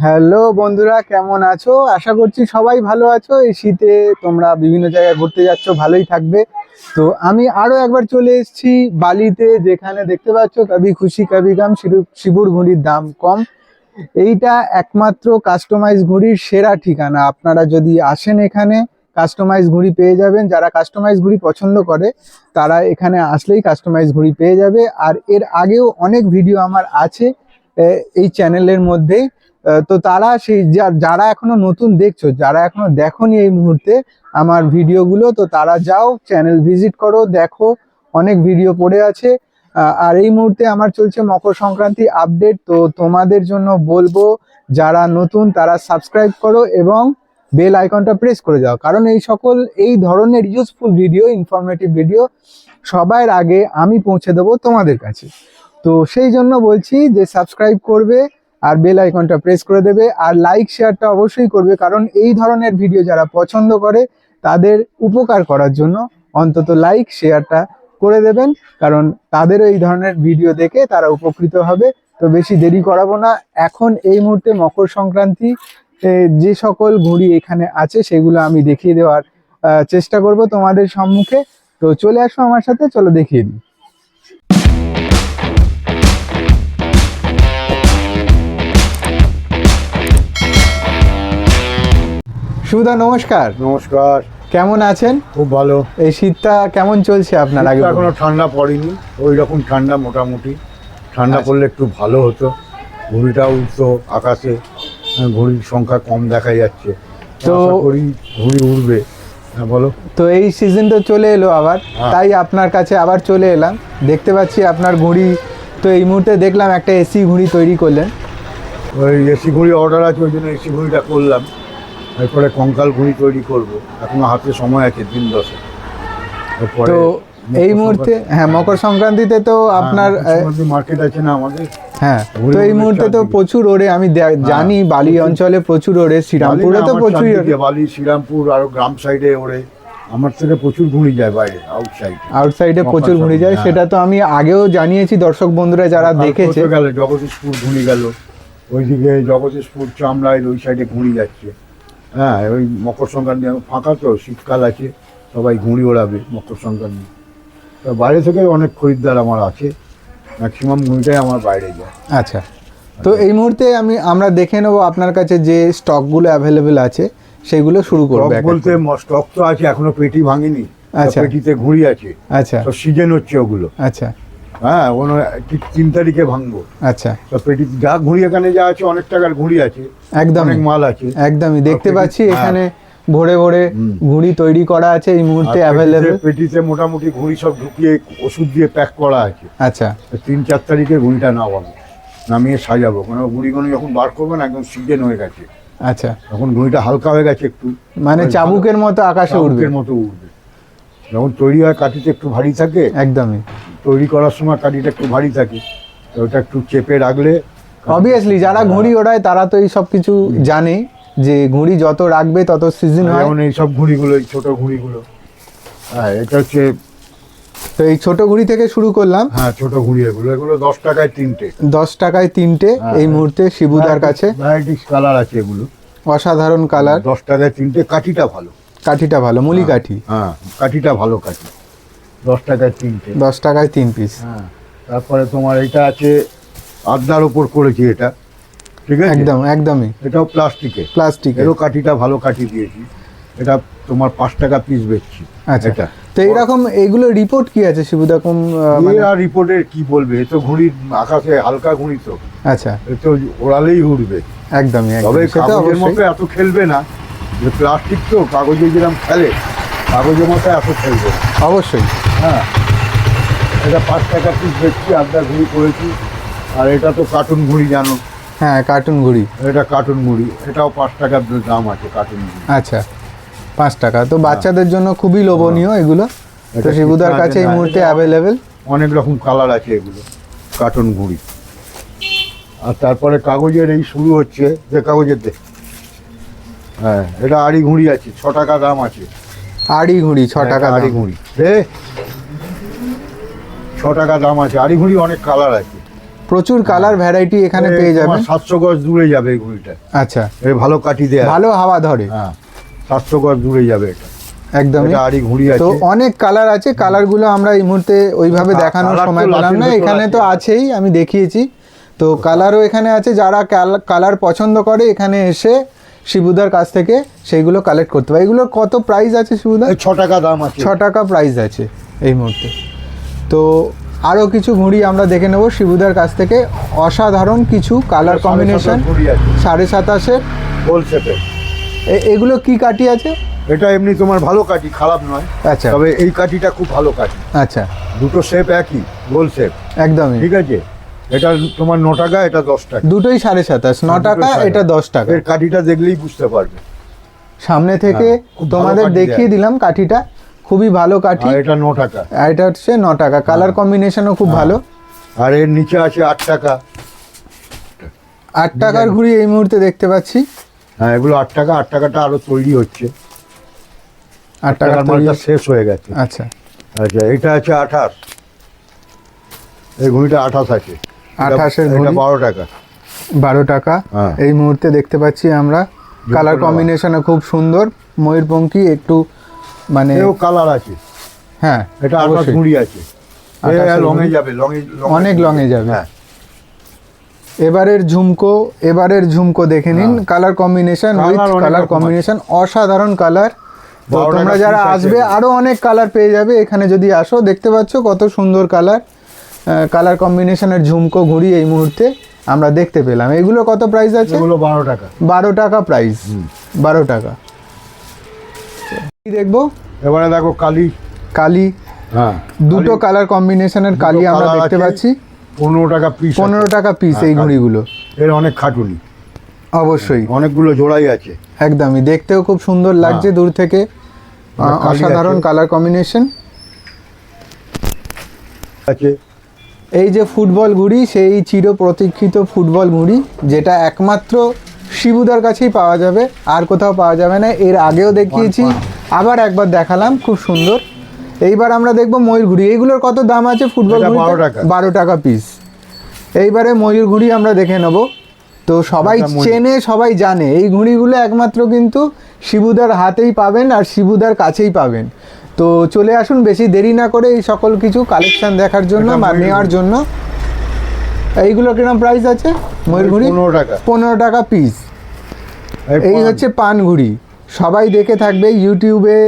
Hello বন্ধুরা, কেমন আছো? আশা করছি সবাই ভালো আছো। এই শীতে তোমরা বিভিন্ন জায়গায় ঘুরতে যাচ্ছ, ভালোই থাকবে। তো আমি আরো একবার চলে এসেছি বালিতে, যেখানে দেখতে পাচ্ছ কবি খুশি কবি গম, শিবুর ঘুড়ির দাম কম। এইটা একমাত্র কাস্টমাইজ ঘুড়ির সেরা ঠিকানা। আপনারা যদি আসেন এখানে কাস্টমাইজ ঘুড়ি পেয়ে যাবেন। যারা কাস্টমাইজ ঘুড়ি পছন্দ করে তারা এখানে আসলেই কাস্টমাইজ ঘুড়ি পেয়ে যাবে। আর এর আগেও অনেক ভিডিও আমার আছে এই চ্যানেলের মধ্যেই। তো তারা সেই যারা এখনো নতুন দেখছো, যারা এখনো দেখোনি এই মুহূর্তে আমার ভিডিওগুলো, তো তারা যাও চ্যানেল ভিজিট করো, দেখো অনেক ভিডিও পড়ে আছে। আর এই মুহূর্তে আমার চলছে মকর সংক্রান্তি আপডেট। তো তোমাদের জন্য বলবো, যারা নতুন তারা সাবস্ক্রাইব করো এবং বেল আইকনটা প্রেস করে যাও, কারণ এই ধরনের ইউজফুল ভিডিও, ইনফরমেটিভ ভিডিও সবার আগে আমি পৌঁছে দেবো তোমাদের কাছে। তো সেই জন্য বলছি যে সাবস্ক্রাইব করবে আর বেল আইকনটা প্রেস করে দেবে, আর লাইক শেয়ারটা অবশ্যই করবে, কারণ এই ধরনের ভিডিও যারা পছন্দ করে তাদের উপকার করার জন্য অন্তত লাইক শেয়ারটা করে দেবেন, কারণ তাদেরও এই ধরনের ভিডিও দেখে তারা উপকৃত হবে। তো বেশি দেরি করাবো না, এখন এই মুহূর্তে মকর সংক্রান্তি যে সকল ঘুড়ি এখানে আছে সেগুলো আমি দেখিয়ে দেওয়ার চেষ্টা করব তোমাদের সম্মুখে। তো চলে আসো আমার সাথে, চলো দেখিয়ে দিই। সুদা, নমস্কার। নমস্কার। কেমন আছেন? খুব ভালো। এই শীতটা কেমন চলছে আপনার? আগে এখনো ঠান্ডা পড়েনি, ওই রকম ঠান্ডা মোটামুটি। ঠান্ডা পড়লে একটু ভালো হতো, ঘুড়িটা উঠতো আকাশে। ঘুড়ির সংখ্যা কম দেখা যাচ্ছে, তো ঘুড়ি উড়বে। হ্যাঁ বলো। তো এই সিজন তো চলে এলো আবার, তাই আপনার কাছে আবার চলে এলাম। দেখতে পাচ্ছি আপনার ঘুড়ি, তো এই মুহূর্তে দেখলাম একটা এসি ঘুড়ি তৈরি করলেন। ওই এসি ঘুড়ি অর্ডার আছে, ওই জন্য এসি ঘুড়িটা করলাম। এরপরে কঙ্কাল ঘুড়ি তৈরি করবো, এখনো হাতে সময় আছে দিন 10। তো এই মুহূর্তে মকর সংক্রান্তিতে তো আপনার মার্কেট আছে না আমাদের। হ্যাঁ, তো এই মুহূর্তে তো প্রচুর ওড়ে, আমি জানি বালি অঞ্চলে প্রচুর ওড়ে, শ্রীরামপুরে তো প্রচুর বালি, শ্রীরামপুর আরো গ্রাম সাইডে ওড়ে। আমার থেকে প্রচুর ঘুড়ি যায় বাইরে, আউটসাইডে প্রচুর ঘুড়ি যায়। সেটা তো আমি আগেও জানিয়েছি দর্শক বন্ধুরা যারা দেখেছে। গেল জগদীশপুর ঘুড়ি গেল, ওইদিকে জগদীশপুর চামড়ায় ওই সাইডে ঘুড়ি যাচ্ছে। হ্যাঁ, ওই মকর সংক্রান্তি ফাঁকা তো, শীতকাল আছে, সবাই ঘুড়ি ওড়াবে মকর সংক্রান্তি। তো বাইরে থেকে অনেক খরিদ্দার আমার আছে, ম্যাক্সিমাম ঘুড়িটাই আমার বাইরে যায়। আচ্ছা, তো এই মুহূর্তে আমরা দেখে নেবো আপনার কাছে যে স্টকগুলো অ্যাভেলেবেল আছে সেগুলো শুরু করবো। বলতে স্টক তো আছে, এখনো পেটি ভাঙেনি। আচ্ছা, পেটিতে ঘুড়ি আছে। আচ্ছা, তো সিজন হচ্ছে ওগুলো। আচ্ছা, হ্যাঁ, 3 তারিখে ভাঙবো। আচ্ছা, তো পেটি যা ঘুড়ি এখানে যা আছে, অনেক টাকার ঘুড়ি আছে, একদম অনেক মাল আছে। একদমই দেখতে পাচ্ছি এখানে ভরে ভরে ঘুড়ি তৈরি করা আছে এই মুহূর্তে অ্যাভেলেবেল। পেটিতে মোটামুটি ঘুড়ি সব ঢুকিয়ে ওষুধ দিয়ে প্যাক করা আছে। আচ্ছা, 3-4 তারিখে ঘুড়িটা নামিয়ে সাজাবো, কারণ ঘুড়িগুলো যখন বার করবো না, একদম সিজন হয়ে গেছে। আচ্ছা, তখন ঘুড়িটা হালকা হয়ে গেছে একটু, মানে চাবুকের মতো আকাশে উড়বে। যখন তৈরি হয় কাঠিটা একটু ভারী থাকে, একদমই তৈরি করার সময় কাঠিটা একটু ভারী থাকে, তো ওটা একটু চেপে রাখলে। অবভিয়াসলি যারা ঘুড়ি ওড়ায় তারা তো এই সব কিছু জানে, যে ঘুড়ি যত রাখবে তত সিজন হয়। যেমন এই সব ঘুড়িগুলো, এই ছোট ঘুড়িগুলো, হ্যাঁ এটা হচ্ছে। তো এই ছোট ঘুড়ি থেকে শুরু করলাম। হ্যাঁ, ছোট ঘুড়ি এগুলো 10 টাকায় 3টে। 10 টাকায় 3টে এই মুহূর্তে শিবুদার কাছে। ভ্যারাইটিস কালার আছে, এগুলো অসাধারণ কালার। 10 টাকায় 3টে। কাঠিটা ভালো, কাঠিটা ভালো, মুলি কাঠি। হ্যাঁ, কাঠিটা ভালো কাঠি। 10 টাকায় 3টে। 10 টাকায় 3 পিস। হ্যাঁ, তারপরে তোমার এটা আছে আড্ডার ওপর করেছি এটা, ঠিক আছে? একদমই এটাও প্লাস্টিক, এরও কাঠিটা ভালো কাঠি দিয়েছি। এটা তোমার 5 টাকা পিস বেচছি। আচ্ছা, তো এইরকম এইগুলো রিপোর্ট কি আছে শিবুদা? রিপোর্টের কি বলবে, এ তো ঘুড়ির আকাশে হালকা ঘুড়ি তো। আচ্ছা, এ তো ওড়ালেই উঠবে। একদমই। তবে কাগজের মতো এত খেলবে না, যে প্লাস্টিক তো, কাগজে যেরকম খেলে কাগজের মতো এত খেলবে অবশ্যই। হ্যাঁ, এটা 5 টাকা পিস বেচছি, আড্ডা ঘুড়ি করেছি। আর এটা তো কার্টুন ঘুড়ি, জানো? হ্যাঁ, কার্টুন ঘুড়ি। এটা কার্টুন ঘুড়ি, এটাও 5 টাকার দাম আছে কার্টুন ঘুড়ি। আচ্ছা, 5 টাকা। তো বাচ্চাদের জন্য খুবই লোভনীয় এগুলো। তো শিবুদার কাছে এই মুহূর্তে অ্যাভেলেবেল অনেক রকম কালার আছে এগুলো, কার্টুন ঘুড়ি। আর তারপরে কাগজের এই শুরু হচ্ছে, যে কাগজের হ্যাঁ, এটা আড়ি ঘুড়ি আছে, 6 টাকা দাম আছে। আড়ি ঘুড়ি 6 টাকা আড়ি ঘুড়ি 6 টাকা দাম আছে। আড়ি ঘুড়ি অনেক কালার আছে, প্রচুর কালার ভ্যারাইটি এখানে পেয়ে যাবেন। 700 গজ দূরে যাবে এই ঘুড়িটা। আচ্ছা, এর ভালো কাঠি দেয়া, ভালো হাওয়া ধরে। হ্যাঁ 700 গজ দূরে যাবে এটা। একদম। এটা আড়ি ঘুড়ি আছে। তো অনেক কালার আছে, কালারগুলো আমরা এই মুহূর্তে ওইভাবে দেখানোর কালার তো সময় পেলাম না, লাঠের এখানে তো ভেতর আছেই, আমি দেখিয়েছি। তো কালারও এখানে আছে, যারা কালার পছন্দ করে এখানে এসে শিবুদার কাছ থেকে সেইগুলো কালেক্ট করতে পারে। এগুলোর কত প্রাইস আছে শিবুদা? এই 6 টাকা দাম আছে। 6 টাকা প্রাইস আছে এই মুহূর্তে। তো আরও কিছু ঘুড়ি আমরা দেখে নেব শিবুদার কাছ থেকে। অসাধারণ কিছু কালার কম্বিনেশন, 7.5 হোল সেটে। এগুলো কি কাঠি আছে? এটা এমনি তোমার ভালো কাঠি, খারাপ নয়। আচ্ছা, তবে এই কাঠিটা খুব ভালো কাঠি। আচ্ছা, দুটো শেপ একই, গোল শেপ একদমই ঠিক আছে। এটা তোমার 9 টাকা, এটা 10 টাকা। দুটোই 27.5, 9 টাকা, এটা 10 টাকা। এর কাঠিটা দেখলেই বুঝতে পারবে। সামনে থেকে খুব ভালো তোমাদের কাঠি দেখিয়ে দিলাম কাঠিটা, খুবই ভালো কাঠি। আর এটা 9 টাকা। আর এটা হচ্ছে 9 টাকা। কালার কম্বিনেশনও খুব ভালো। আর এর নিচে আছে 8 টাকা। 8 টাকার ঘুড়ি এই মুহূর্তে দেখতে পাচ্ছি। হ্যাঁ এগুলো 8 টাকা। 8 টাকাটা আরো তৈরি হচ্ছে। 8 টাকার মালটা শেষ হয়ে গেছে। আচ্ছা, আচ্ছা এটা আছে 28। এই ঘুড়িটা 28 আছে। 28 এর এটা ঘুড়ি 12 টাকা। 12 টাকা হ্যাঁ। এই মুহূর্তে দেখতে পাচ্ছি আমরা। কালার কম্বিনেশনও খুব সুন্দর, ময়ূরপঙ্খী একটু মানে। এও কালার আছে। হ্যাঁ এটা 28 অবশ্যই। ঘুড়ি আছে। 28 এর লঙে ঘুড়ি। যাবে, অনেক লঙে যাবে। হ্যাঁ এবারের ঝুমকো দেখে নিন। হ্যাঁ। কালার কম্বিনেশন, Colour উইথ অনেক কালার রকম কম্বিনেশন, অসাধারণ কালার। তো 12 তোমরা টাকা যারা piece আছে আসবে এগুলো। আরো অনেক কালার পেয়ে যাবে এখানে যদি আসো। দেখতে পাচ্ছ কত সুন্দর কালার, কালার কম্বিনেশনের ঝুমকো ঘুড়ি এই মুহূর্তে আমরা দেখতে পেলাম। এগুলো কত প্রাইস আছে? এগুলো 12 টাকা। 12 টাকা প্রাইস। 12 টাকা। কি দেখবো? এবারে দেখো কালি। কালি, হ্যাঁ দুটো কালার কম্বিনেশনের কালি আমরা colour দেখতে আছে। পাচ্ছি। 15 টাকা পিস। 15 টাকা পিস হ্যাঁ, এই ঘুড়িগুলো। এর অনেক খাটুনি, অবশ্যই অনেকগুলো জোড়াই আছে। একদমই, দেখতেও খুব সুন্দর লাগছে দূর থেকে। কালি অসাধারণ আছে। কালার কম্বিনেশন আছে এই যে ফুটবল ঘুড়ি, সেই চির প্রতীক্ষিত ফুটবল ঘুড়ি, যেটা একমাত্র শিবুদার কাছেই পাওয়া যাবে, আর কোথাও পাওয়া যাবে না। এর আগেও দেখিয়েছি, আবার একবার দেখালাম, খুব সুন্দর। এইবার আমরা দেখব ময়ূর ঘুড়ি। এইগুলোর কত দাম আছে ফুটবল এটা ঘুড়ি? 12 টাকা। 12 টাকা পিস। এইবারে ময়ূর ঘুড়ি আমরা দেখে নেব। তো সবাই এটা ময়ূর। চেনে, সবাই জানে এই ঘুড়িগুলো একমাত্র কিন্তু শিবুদার হাতেই পাবেন আর শিবুদার কাছেই পাবেন। তো চলে আসুন বেশি দেরি না করে এই সকল কিছু কালেকশন দেখার জন্য এটা বা ময়ূর নেওয়ার ঘুড়ি। জন্য। এইগুলো কিরকম প্রাইস আছে? ময়ূর ঘুড়ি 15 টাকা। 15 টাকা পিস। এই হচ্ছে পান ঘুড়ি। সবাই দেখে থাকবে ইউটিউবে,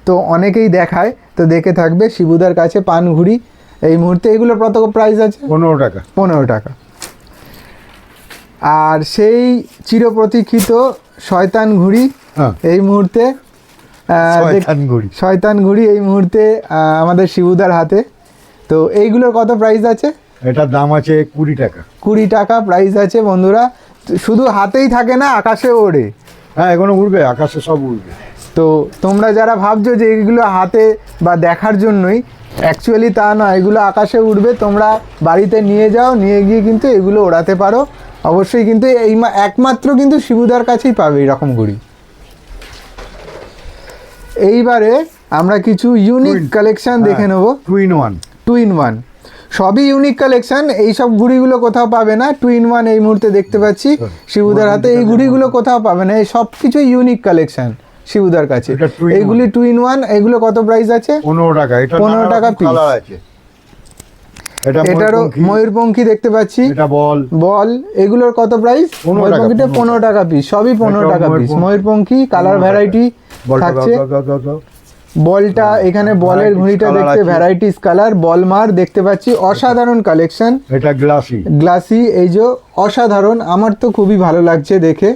তো অনেকেই দেখায়, তো দেখে থাকবে শিবুদার কাছে পান ঘুড়ি এই মুহূর্তে। এগুলো কত প্রাইস আছে? 15 টাকা। 15 টাকা। আর সেই চিরপ্রতীক্ষিত শয়তান ঘুড়ি হ্যাঁ এই মুহূর্তে শয়তান ঘুড়ি। শয়তান ঘুড়ি এই মুহূর্তে আমাদের শিবুদার হাতে। তো এইগুলোর কত প্রাইস আছে? এটার দাম আছে 20 টাকা। 20 টাকা প্রাইস আছে বন্ধুরা। শুধু হাতেই থাকে না, আকাশে ওড়ে। হ্যাঁ এখনো উড়বে, আকাশে সব উড়বে। তো তোমরা যারা ভাবছো যে এগুলো হাতে বা দেখার জন্যই, অ্যাকচুয়ালি তা নয়, এগুলো আকাশে উড়বে। তোমরা বাড়িতে নিয়ে যাও, নিয়ে গিয়ে কিন্তু এগুলো ওড়াতে পারো অবশ্যই। কিন্তু এই একমাত্র কিন্তু শিবুদার কাছেই পাবে এরকম ঘুড়ি। এইবারে আমরা কিছু ইউনিক কালেকশন দেখে নেব। 2 in 1। 2 in 1 সবই ইউনিক কালেকশন। এই সব ঘুড়িগুলো কোথাও পাবে না। 2 in 1 এই মুহূর্তে দেখতে পাচ্ছি শিবুদার হাতে। এই ঘুড়িগুলো কোথাও পাবে না। এই সব কিছু ইউনিক কালেকশন শিবুদার কাছে। এটা 2 in 1। এইগুলি 2 in 1। এগুলো কত প্রাইস আছে? 15 টাকা। এটা 15 টাকা piece। কালার আছে। এটা এটারও ময়ূরপঙ্খী, ময়ূরপঙ্খী দেখতে পাচ্ছি। এটা বল। বল, এগুলোর কত প্রাইস? 15 টাকা, ময়ূরপঙ্খীটা 15 টাকা পিস। সবই 15 এটাও টাকা পিস। ময়ূরপঙ্খী। ময়ূরপঙ্খী কালার 15 টাকা। ভ্যারাইটি বলটা থাকছে। দাও। বলটা এখানে বলের varieties ঘুড়িটা colour দেখতে আছে। ভ্যারাইটিস কালার, বল মার দেখতে পাচ্ছি। অসাধারণ কালেকশন। এটা গ্লাসি। গ্লাসি, এই যে অসাধারণ, আমার তো খুবই ভালো লাগছে দেখে।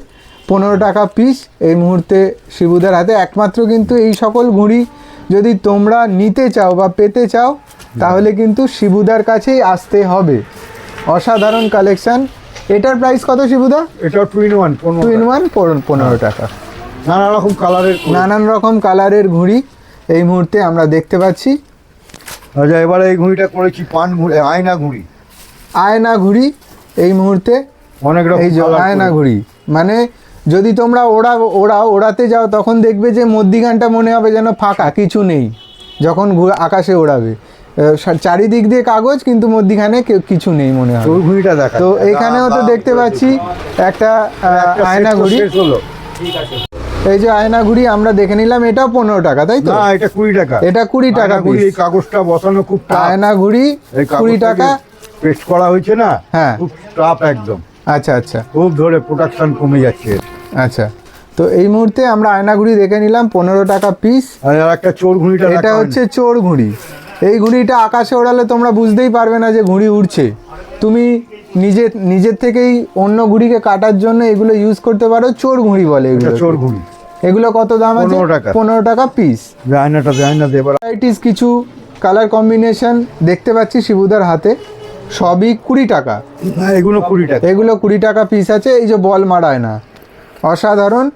15 টাকা পিস এই মুহূর্তে শিবুদার হাতে। একমাত্র কিন্তু এই সকল ঘুড়ি যদি তোমরা নিতে চাও বা পেতে চাও, তাহলে কিন্তু শিবুদার কাছেই আসতে হবে। অসাধারণ কালেকশন। এটার প্রাইস কত শিবুদা? এটা 2 in 1। 2 in 1 15 টাকা। নানা রকম কালারের। নানান রকম কালারের ঘুড়ি এই মুহূর্তে আমরা দেখতে পাচ্ছি। আচ্ছা এবারে এই ঘুড়িটা করেছি পান ঘুড়ি, আয়না ঘুড়ি। আয়না ঘুড়ি এই মুহূর্তে। অনেক রকম এই যে colour আয়না করে। ঘুড়ি, মানে যদি তোমরা ওড়াতে যাও তখন দেখবে যে মধ্যিখানটা মনে হবে যেন ফাঁকা, কিছু নেই যখন আকাশে ওড়াবে। চারিদিক দিয়ে কাগজ, কিন্তু মধ্যিখানে কিছু নেই মনে হয়। চোর ঘুড়িটা দেখা তো এখানেও তো দেখতে পাচ্ছি একটা আয়না ঘড়ি। এই যে আয়না ঘড়ি আমরা দেখে নিলাম, এটাও 15 টাকা, তাই তো? না, এটা 20 টাকা। এটা 20 টাকা আয়না ঘড়ি, পিস। এই কাগজটা বসানো খুব টাফ। আয়না ঘড়ি 20 টাকা। পেস্ট করা হয়েছে না, হ্যাঁ। খুব টাফ একদম। আচ্ছা আচ্ছা খুব ধরে প্রোডাকশন কমে যাচ্ছে। আচ্ছা, তো এই মুহূর্তে আমরা আয়না ঘড়ি দেখে নিলাম 15 টাকা পিস। আর একটা চোর ঘুড়িটা এটা দেখান। হচ্ছে চোর ঘুড়ি। এই ঘুড়িটা আকাশে ওড়ালে তোমরা বুঝতেই পারবে না যে ঘুড়ি উড়ছে। তুমি নিজের থেকেই অন্য ঘুড়িকে কাটার জন্য এগুলো ইউজ করতে পারো, চোর ঘুড়ি বলে এগুলো। এটা চোর ঘুড়ি। এগুলো কত দাম আছে? 15 টাকা। 15 টাকা পিস। আয়নাটা আয়না দেবার। ভ্যারাইটিস কিছু কালার কম্বিনেশন দেখতে পাচ্ছি শিবুদার হাতে, সবই 20 টাকা। হ্যাঁ, এগুলো 20 টাকা। এগুলো 20 টাকা পিস আছে। এই যে বল মারায় না, অসাধারণ।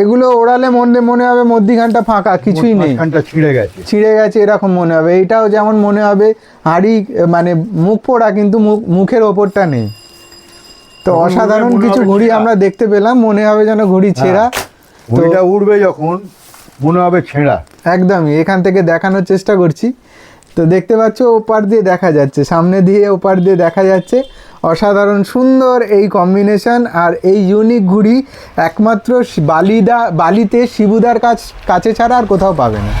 এগুলো ওড়ালে মনে হবে মধ্যিখানটা ফাঁকা, কিছুই নেই, মাঝখানটা ছিঁড়ে গেছে এরকম মনে হবে। এইটাও যেমন মনে হবে হাঁড়ি, মানে মুখ পোড়া, কিন্তু মুখের ওপরটা নেই। তো অসাধারণ কিছু ঘুড়ি আমরা দেখতে পেলাম, মনে হবে যেন ঘুড়ি ছেঁড়া। ঘুড়িটা উড়বে যখন মনে হবে ছেঁড়া। একদমই, এখান থেকে দেখানোর চেষ্টা করছি। তো দেখতে পাচ্ছ ওপার দিয়ে দেখা যাচ্ছে, সামনে দিয়ে ওপার দিয়ে দেখা যাচ্ছে। অসাধারণ সুন্দর এই কম্বিনেশন। আর এই ইউনিক ঘুড়ি একমাত্র বালিতে শিবুদার কাছে ছাড়া আর কোথাও পাবে না।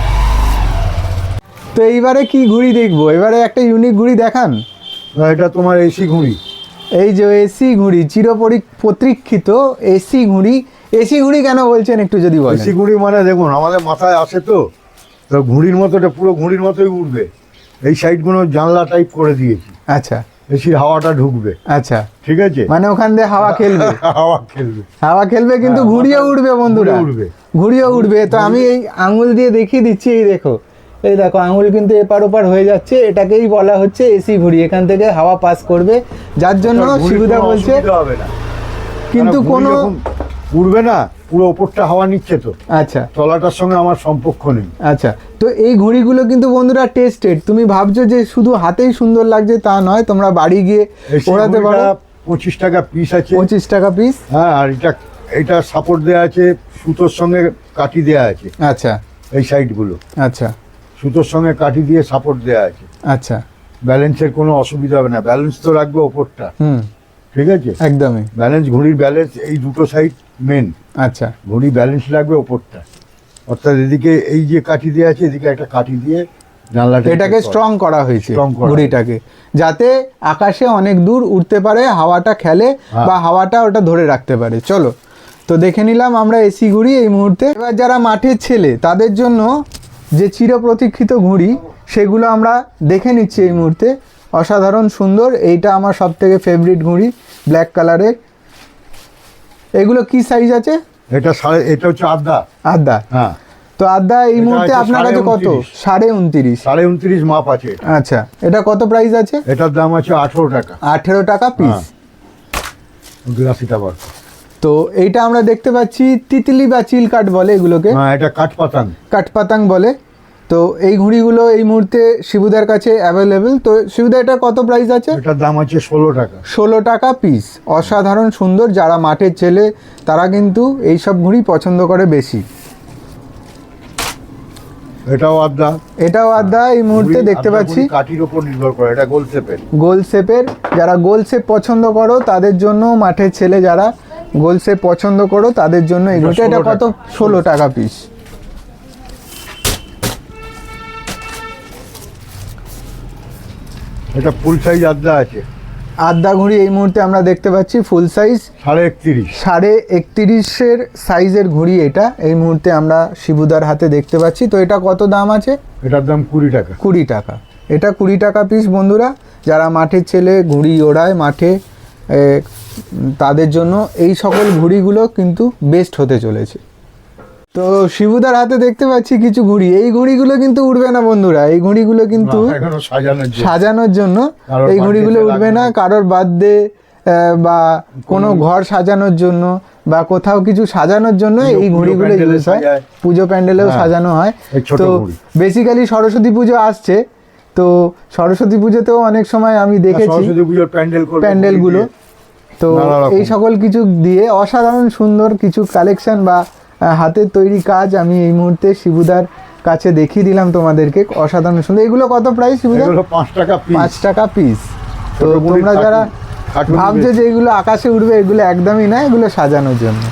তো এইবারে কি ঘুড়ি দেখবো? এবারে একটা ইউনিক ঘুড়ি দেখান। এটা তোমার এসি ঘুড়ি। এই যে এসি ঘুড়ি, প্রতীক্ষিত এসি ঘুড়ি। এসি ঘুড়ি কেন বলছেন একটু যদি বলেন? এসি ঘুড়ি মানে দেখুন আমাদের মাথায় আসে তো ঘুড়ির মতো, এটা পুরো ঘুড়ির মতোই উঠবে। এই সাইডগুলো জানলা টাইপ করে দিয়েছি। আচ্ছা, এসির হাওয়াটা ঢুকবে। আচ্ছা, ঠিক আছে, মানে ওখান দিয়ে হাওয়া খেলবে। হাওয়া খেলবে, কিন্তু ঘুড়িও উড়বে বন্ধুরা, ঘুড়িও উড়বে। তো আমি এই আঙুল দিয়ে দেখিয়ে দিচ্ছি, এই দেখো, এই দেখো আঙুল কিন্তু এপার ওপার হয়ে যাচ্ছে। এটাকেই বলা হচ্ছে এসি ঘুড়ি। এখান থেকে হাওয়া পাস করবে, যার জন্য শিবুদা বলছে। কিন্তু কোনো উড়বে না, পুরো ওপরটা হাওয়া নিচ্ছে তো। আচ্ছা, তলাটার সঙ্গে আমার সম্পর্ক নেই। আচ্ছা, তো এই ঘুড়িগুলো কিন্তু বন্ধুরা টেস্টেড। তুমি ভাবছো যে শুধু হাতেই সুন্দর লাগছে তা নয়, তোমরা বাড়ি গিয়ে ওড়াতে পারো। 25 টাকা পিস আছে। 25 টাকা পিস। হ্যাঁ, আর এটা সাপোর্ট দেওয়া আছে, সুতোর সঙ্গে কাঠি দেওয়া আছে। আচ্ছা, এই সাইডগুলো আচ্ছা, সুতোর সঙ্গে কাঠি দিয়ে সাপোর্ট দেওয়া আছে। আচ্ছা, ব্যালেন্সের কোনো অসুবিধা হবে না। ব্যালেন্স তো রাখবে ওপরটা। ঠিক আছে, একদমই ব্যালেন্স, ঘুড়ির ব্যালেন্স এই দুটো সাইড মেন। আচ্ছা, ঘুড়ি ব্যালেন্স রাখবে ওপরটা, অর্থাৎ এদিকে এই যে কাঠি দিয়ে আছে, এদিকে একটা কাঠি দিয়ে জানলাটা এটাকে স্ট্রং করা হয়েছে Strong করা ঘুড়িটাকে, যাতে আকাশে অনেক দূর উঠতে পারে, হাওয়াটা খেলে বা হাওয়াটা ওটা ধরে রাখতে পারে। চলো, তো দেখে নিলাম আমরা এসি ঘুড়ি এই মুহূর্তে। এবার যারা মাঠের ছেলে তাদের জন্য যে চিরপ্রতীক্ষিত ঘুড়ি, সেগুলো আমরা দেখে নিচ্ছি এই মুহূর্তে। অসাধারণ সুন্দর। এইটা আমার সব থেকে ফেভারিট ঘুড়ি, ব্ল্যাক কালারের। এগুলো কি সাইজ আছে? এটা হচ্ছে আধা। হ্যাঁ, তো আধা এই মুহূর্তে আপনার কাছে কত? 29.5। 29.5 মাপ আছে। আচ্ছা, এটা কত প্রাইস আছে? এটার দাম আছে 18 টাকা। 18 টাকা পিস। গ্লাসিটা বার। তো এইটা আমরা দেখতে পাচ্ছি তিতলি বা চিল কাঠ বলে এগুলোকে। হ্যাঁ, এটা কাঠপাতাং বলে। তো এই ঘুড়িগুলো এই মুহূর্তে শিবুদার কাছে অ্যাভেলেবেল। তো শিবুদা, এটা কত প্রাইস আছে? এটার দাম আছে 16 টাকা। 16 টাকা পিস। অসাধারণ সুন্দর। যারা মাঠের ছেলে তারা কিন্তু এইসব ঘুড়ি পছন্দ করে বেশি। এটাও আধা এই মুহূর্তে দেখতে পাচ্ছি। কাঠির উপর নির্ভর করে, এটা গোল শেপের। যারা গোল শেপ পছন্দ করো তাদের জন্য, মাঠের ছেলে যারা গোল শেপ পছন্দ করো তাদের জন্য এই ঘুড়িটা। এটা কত? 16 টাকা পিস। এটা ফুল সাইজ আধা আছে। আধা ঘুড়ি এই মুহূর্তে আমরা দেখতে পাচ্ছি ফুল সাইজ 31.5 সাইজের ঘুড়ি। এটা এই মুহূর্তে আমরা শিবুদার হাতে দেখতে পাচ্ছি। তো এটা কত দাম আছে? এটার দাম 20 টাকা। 20 টাকা। এটা 20 টাকা পিস বন্ধুরা। যারা মাঠের ছেলে ঘুড়ি ওড়ায় মাঠে, তাদের জন্য এই সকল ঘুড়িগুলো কিন্তু বেস্ট হতে চলেছে। তো শিবুদার হাতে দেখতে পাচ্ছি কিছু ঘুড়ি। এই ঘুড়িগুলো কিন্তু উড়বে না বন্ধুরা। এই ঘুড়িগুলো কিন্তু সাজানোর জন্য। এই ঘুড়িগুলো উড়বে না কারোর বার্থডে বা কোনো ঘর সাজানোর জন্য বা কোথাও কিছু সাজানোর জন্য এই ঘুড়িগুলো ইউজ হয়। পুজো প্যান্ডেলেও সাজানো হয়। তো বেসিক্যালি সরস্বতী পুজো আসছে, তো সরস্বতী পুজোতেও অনেক সময় আমি দেখেছি প্যান্ডেলগুলো। তো এই সকল কিছু দিয়ে অসাধারণ সুন্দর কিছু কালেকশন বা হাতের তৈরি কাজ আমি এই মুহূর্তে শিবুদার কাছে দেখিয়ে দিলাম তোমাদেরকে, অসাধারণ সুন্দর। এগুলো কত প্রাইস শিবুদা? এগুলো 5 টাকা পিস। 5 টাকা পিস। তো ছোট গুঁড়ির তোমরা যারা খাটুনি ভাবছো যে এগুলো আকাশে উঠবে, এগুলো একদমই না, এগুলো সাজানোর জন্য।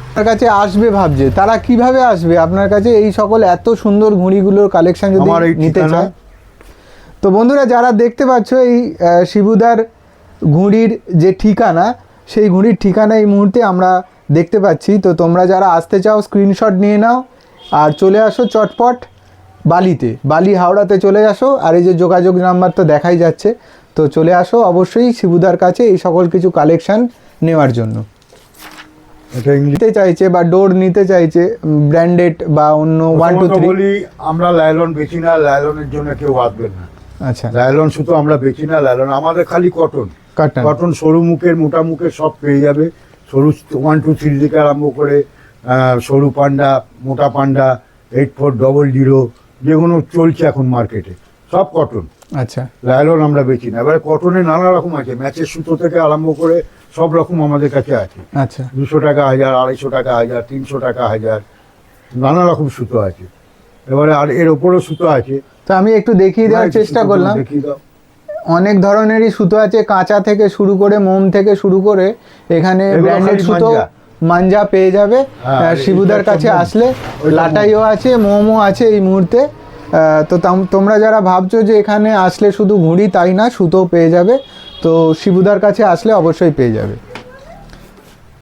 আপনার কাছে আসবে ভাবছে, তারা কিভাবে আসবে আপনার কাছে এই সকল এত সুন্দর ঘুড়িগুলোর কালেকশন যদি আমার এই নিতে ঠিকানা। চায়? তো বন্ধুরা যারা দেখতে পাচ্ছ এই শিবুদার ঘুড়ির যে ঠিকানা, সেই ঘুড়ির ঠিকানা এই মুহূর্তে আমরা দেখতে পাচ্ছি। তো তোমরা যারা আসতে চাও স্ক্রিনশট নিয়ে নাও আর চলে আসো চটপট বালিতে, বালি হাওড়াতে চলে আসো। আর এই যে যোগাযোগ নাম্বার তো দেখাই যাচ্ছে, তো চলে আসো অবশ্যই শিবুদার কাছে এই সকল কিছু কালেকশন নেওয়ার জন্য। এটা ইংলিশ নিতে চাইছে বা ডোর নিতে চাইছে ব্র্যান্ডেড বা অন্য 1 2 3। বলি, আমরা লাইলন বেচি না, লাইলনের জন্য কেউ আসবেন না। আচ্ছা, লাইলন শুধু আমরা বেচি না, লাইলন আমাদের খালি কটন। কাটন। কটন সরু মুখের, মোটা মুখের সব পেয়ে যাবে। সরু 1 2 3 থেকে আরম্ভ করে সরু পান্ডা, মোটা পান্ডা, 8400, যেগুলো চলছে এখন মার্কেটে, সব কটন। আচ্ছা, লাইলন আমরা বেচি না। এবারে কটনে নানা রকম আছে, ম্যাচের সুতো থেকে আরম্ভ করে সব রকম আমাদের কাছে আছে। আচ্ছা, 200 টাকা 1000, 250 টাকা 1000, 300 টাকা 1000, নানা রকম সুতো আছে। এবারে আর এর ওপরও সুতো আছে। তো আমি একটু দেখিয়ে দেওয়ার চেষ্টা সুতোগুলো করলাম। দেখিয়ে দাও। অনেক ধরনেরই সুতো আছে, কাঁচা থেকে শুরু করে মোম থেকে শুরু করে এখানে এগুলো ব্র্যান্ডেড খালি সুতো মাঞ্জা। মাঞ্জা পেয়ে যাবে। হ্যাঁ, আর শিবুদার এটা কাছে মোম। আসলে ওইটা লাটাইও আছে, মোমও আছে এই মুহূর্তে। তো তোমরা যারা ভাবছো যে এখানে আসলে শুধু ঘুড়ি তাই না, সুতো পেয়ে যাবে, তো শিবুদার কাছে আসলে অবশ্যই পেয়ে যাবে।